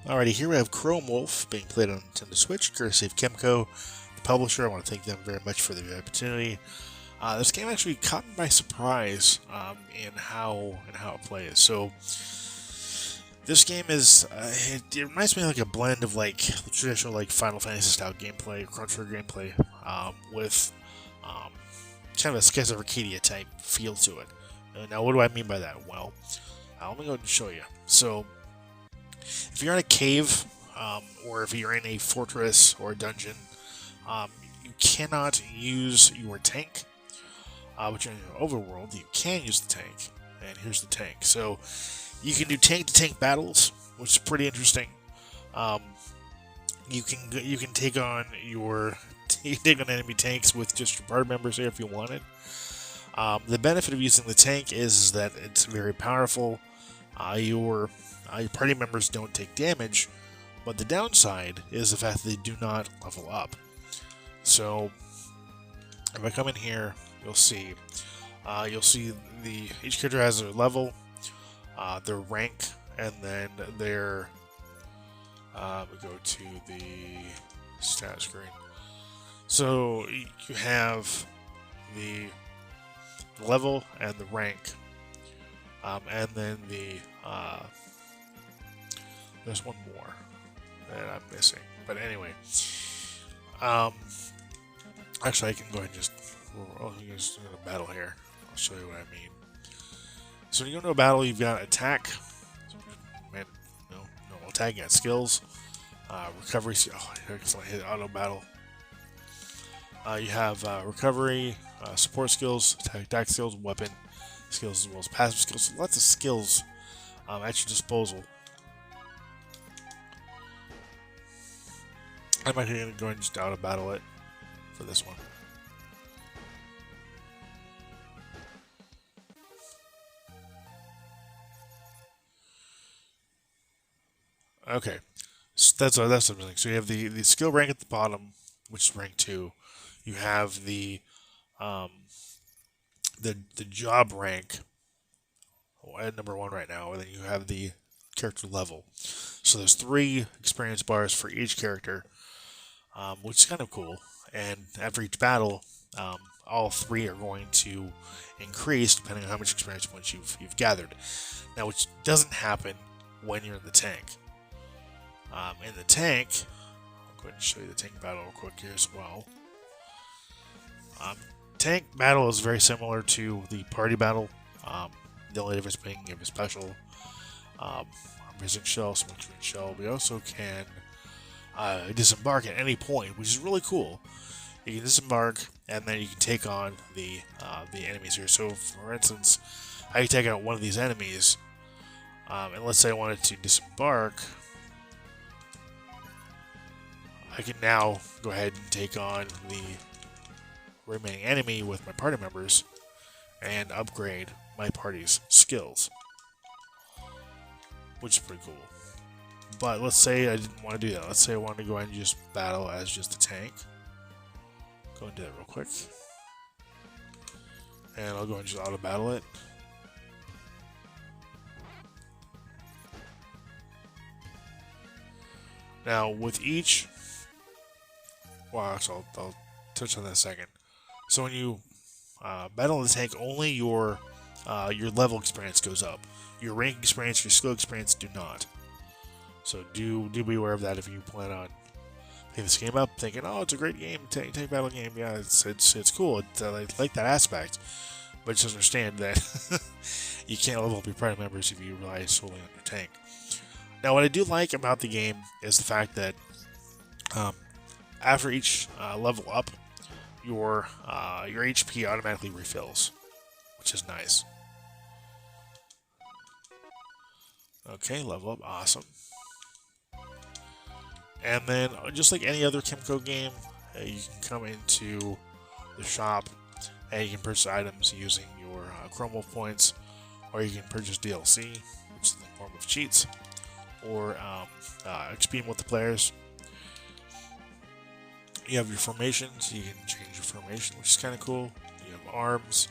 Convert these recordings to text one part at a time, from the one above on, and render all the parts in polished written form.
Alrighty, here we have Chrome Wolf being played on Nintendo Switch, courtesy of Kemco, the publisher. I want to thank them very much for the opportunity. This game actually caught me by surprise in how it plays. So this game is it reminds me of like a blend of like traditional like Final Fantasy style gameplay, Chrono Trigger gameplay, with kind of a Skies of Arcadia type feel to it. Now, what do I mean by that? Well, let me go ahead and show you. So, if you're in a cave, or if you're in a fortress or a dungeon, you cannot use your tank. But you're in your overworld, you can use the tank. And here's the tank. So, you can do tank-to-tank battles, which is pretty interesting. You can take on enemy tanks with just your party members here if you wanted. The benefit of using the tank is that it's very powerful. Your party members don't take damage, but the downside is the fact that they do not level up. So, if I come in here, you'll see each character has their level, their rank, and then their we go to the stat screen. So you have the level and the rank, and then there's one more that I'm missing. But anyway, actually I can go ahead and just go to battle here. I'll show you what I mean. So when you go into a battle, you've got attack, no attack, you got skills, recovery. Oh, I hit auto battle. You have recovery, support skills, attack skills, weapon skills, as well as passive skills. So lots of skills at your disposal. I'm actually going to go ahead and just auto battle it for this one. Okay, so that's something. So you have the skill rank at the bottom, which is rank 2. You have the job rank at number 1 right now, and then you have the character level. So there's 3 experience bars for each character, which is kind of cool. And after each battle, all 3 are going to increase depending on how much experience points you've gathered. Now, which doesn't happen when you're in the tank. In the tank, I'll go ahead and show you the tank battle real quick here as well. Tank battle is very similar to the party battle. The only difference being you have a special armor-piercing shell, smoke-screen shell. We also can disembark at any point, which is really cool. You can disembark, and then you can take on the enemies here. So, for instance, I can take out one of these enemies, and let's say I wanted to disembark. I can now go ahead and take on the remaining enemy with my party members and upgrade my party's skills, which is pretty cool. But let's say I didn't want to do that. Let's say I wanted to go ahead and just battle as just a tank. Go and do that real quick. And I'll go ahead and just auto battle it. Now with each, well, actually I'll touch on that in a second. So when you battle the tank, only your level experience goes up. Your rank experience, your skill experience do not. So do be aware of that if you plan on picking this game up, thinking, oh, it's a great game, tank battle game. Yeah, it's cool. I like that aspect, but just understand that you can't level up your party members if you rely solely on your tank. Now, what I do like about the game is the fact that after each level up, your HP automatically refills, which is nice. Okay, level up, awesome. And then, just like any other Kemco game, you can come into the shop and you can purchase items using your Chrome Wolf points, or you can purchase DLC, which is in the form of cheats, or XP with the players. You have your formations, you can change your formation, which is kind of cool. You have arms.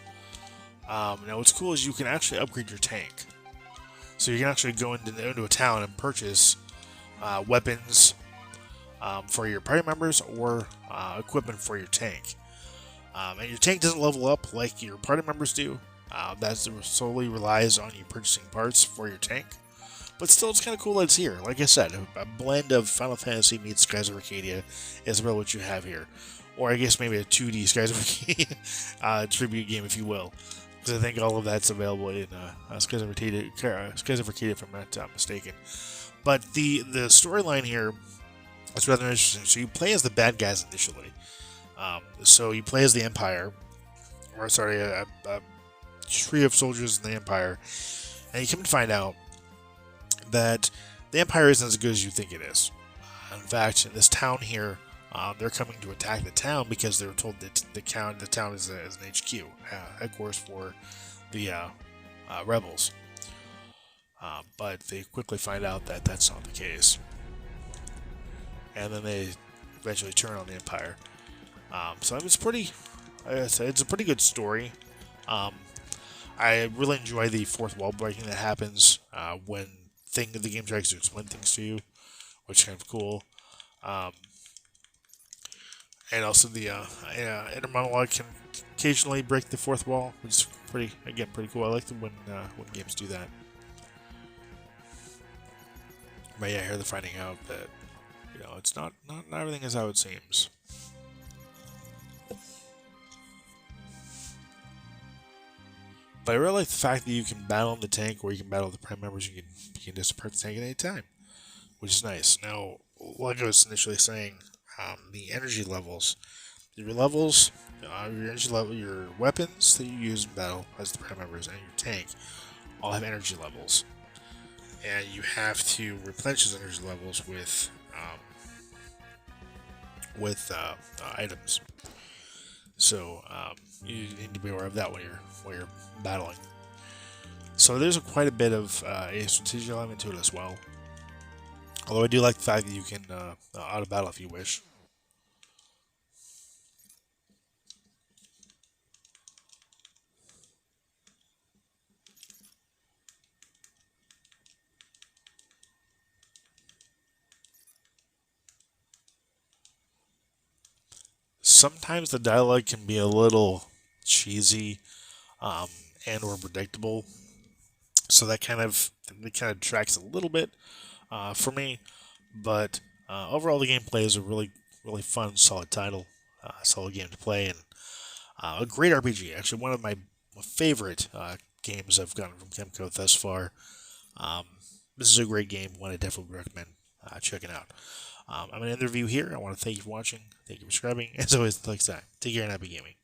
Now what's cool is you can actually upgrade your tank. So you can actually go into a town and purchase weapons for your party members or equipment for your tank. And your tank doesn't level up like your party members do. That solely relies on you purchasing parts for your tank. But still, it's kind of cool that it's here. Like I said, a blend of Final Fantasy meets Skies of Arcadia is about what you have here. Or I guess maybe a 2D Skies of Arcadia tribute game, if you will. Because I think all of that's available in Skies of Arcadia, if I'm not mistaken. But the storyline here is rather interesting. So you play as the bad guys initially. So you play as the Empire, or sorry, a trio of soldiers in the Empire, and you come to find out that the Empire isn't as good as you think it is. In fact, in this town here, they're coming to attack the town because they were told that the town is an HQ, headquarters for the rebels. But they quickly find out that that's not the case, and then they eventually turn on the Empire. So it's pretty. Like I said, it's a pretty good story. I really enjoy the fourth wall breaking that happens when the game tries to explain things to you, which is kind of cool. And also the inner monologue can occasionally break the fourth wall, which is pretty cool. I like them when games do that. But yeah, here they're finding out that it's not everything is how it seems. But I really like the fact that you can battle in the tank or you can battle the prime members. You can just depart the tank at any time, which is nice. Now, like I was initially saying, the energy levels, your energy level, your weapons that you use in battle as the prime members, and your tank all have energy levels, and you have to replenish those energy levels with items. So you need to be aware of that when you're battling. So there's quite a bit of a strategic element to it as well. Although I do like the fact that you can auto battle if you wish. Sometimes the dialogue can be a little cheesy and or predictable, so that kind of tracks a little bit for me. But overall, the gameplay is a really fun, solid title, solid game to play, and a great RPG. Actually, one of my favorite games I've gotten from Kemco thus far. This is a great game, one I definitely recommend checking out. I'm going to end the review here. I want to thank you for watching. Thank you for subscribing. As always, like I said, take care and happy gaming.